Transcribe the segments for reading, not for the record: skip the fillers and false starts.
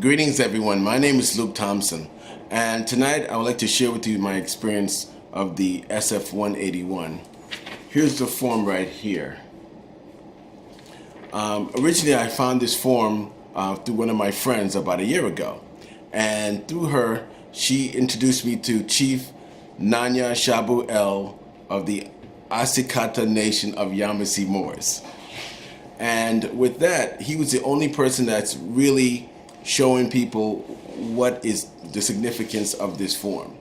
Greetings, everyone. My name is Luke Thompson, and tonight I would like to share with you my experience of the SF-181. Here's the form right here. Originally, I found this form through one of my friends about a year ago, and through her, she introduced me to Chief Nanya Shabu El of the Asikata Nation of Yamasee Moors. And with that, he was the only person that's really showing people what is the significance of this form.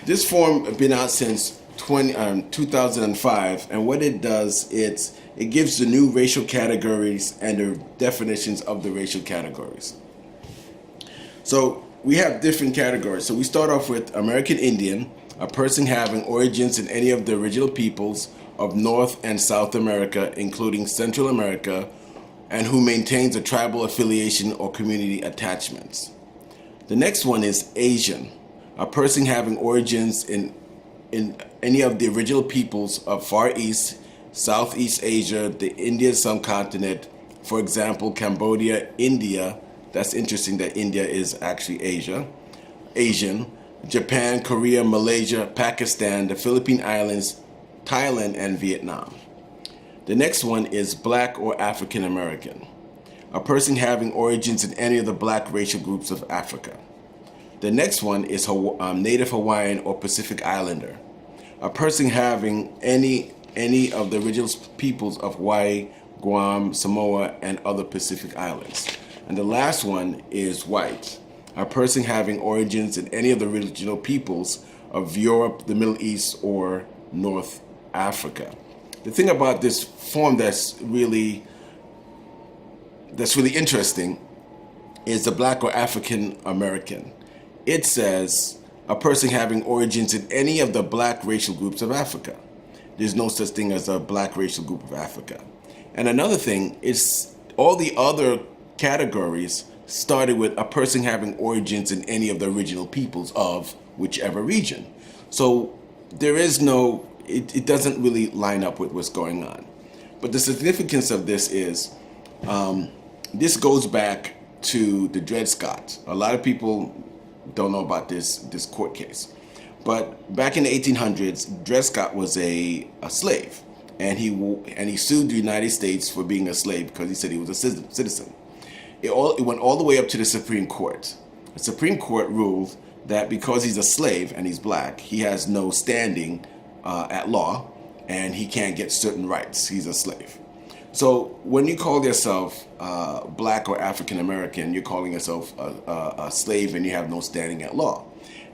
This form has been out since 2005, and what it does, it gives the new racial categories and the definitions of the racial categories. So we have different categories. So we start off with American Indian, a person having origins in any of the original peoples of North and South America, including Central America, and who maintains a tribal affiliation or community attachments. The next one is Asian, a person having origins in any of the original peoples of Far East, Southeast Asia, the Indian subcontinent, for example, Cambodia, India. That's interesting that India is actually Asian, Japan, Korea, Malaysia, Pakistan, the Philippine Islands, Thailand, and Vietnam. The next one is Black or African American, a person having origins in any of the Black racial groups of Africa. The next one is Native Hawaiian or Pacific Islander, a person having any of the original peoples of Hawaii, Guam, Samoa, and other Pacific Islands. And the last one is White, a person having origins in any of the original peoples of Europe, the Middle East, or North Africa. The thing about this form that's really interesting is the Black or African American. It says a person having origins in any of the Black racial groups of Africa. There's no such thing as a Black racial group of Africa. And another thing is all the other categories started with a person having origins in any of the original peoples of whichever region. So there is no, it doesn't really line up with what's going on. But the significance of this is, this goes back to the Dred Scott. A lot of people don't know about this court case. But back in the 1800s, Dred Scott was a slave, and he sued the United States for being a slave because he said he was a citizen. It went all the way up to the Supreme Court. The Supreme Court ruled that because he's a slave and he's Black, he has no standing at law, and he can't get certain rights. He's a slave. So when you call yourself Black or African American, you're calling yourself a slave and you have no standing at law.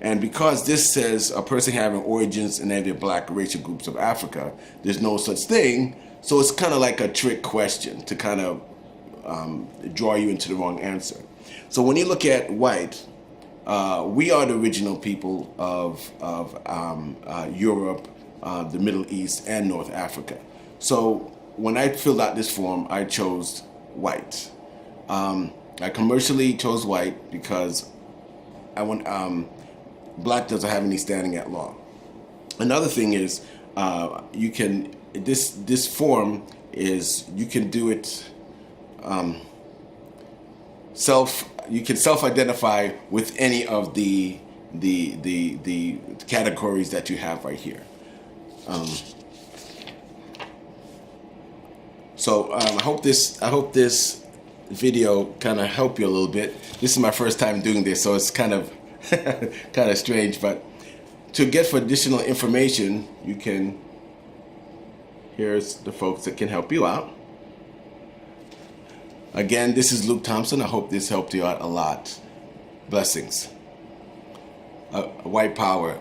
And because this says a person having origins in any of the Black racial groups of Africa, there's no such thing. So it's kind of like a trick question to kind of draw you into the wrong answer. So when you look at White, we are the original people of Europe, the Middle East, and North Africa. So when I filled out this form, I chose White. I commercially chose White because Black doesn't have any standing at law. Another thing is, this form is, you can do it you can self-identify with any of the categories that you have right here. I hope this video kind of helped you a little bit. This is my first time doing this, so it's kind of strange. But to get for additional information, here's the folks that can help you out. Again, this is Luke Thompson. I hope this helped you out a lot. Blessings. White power.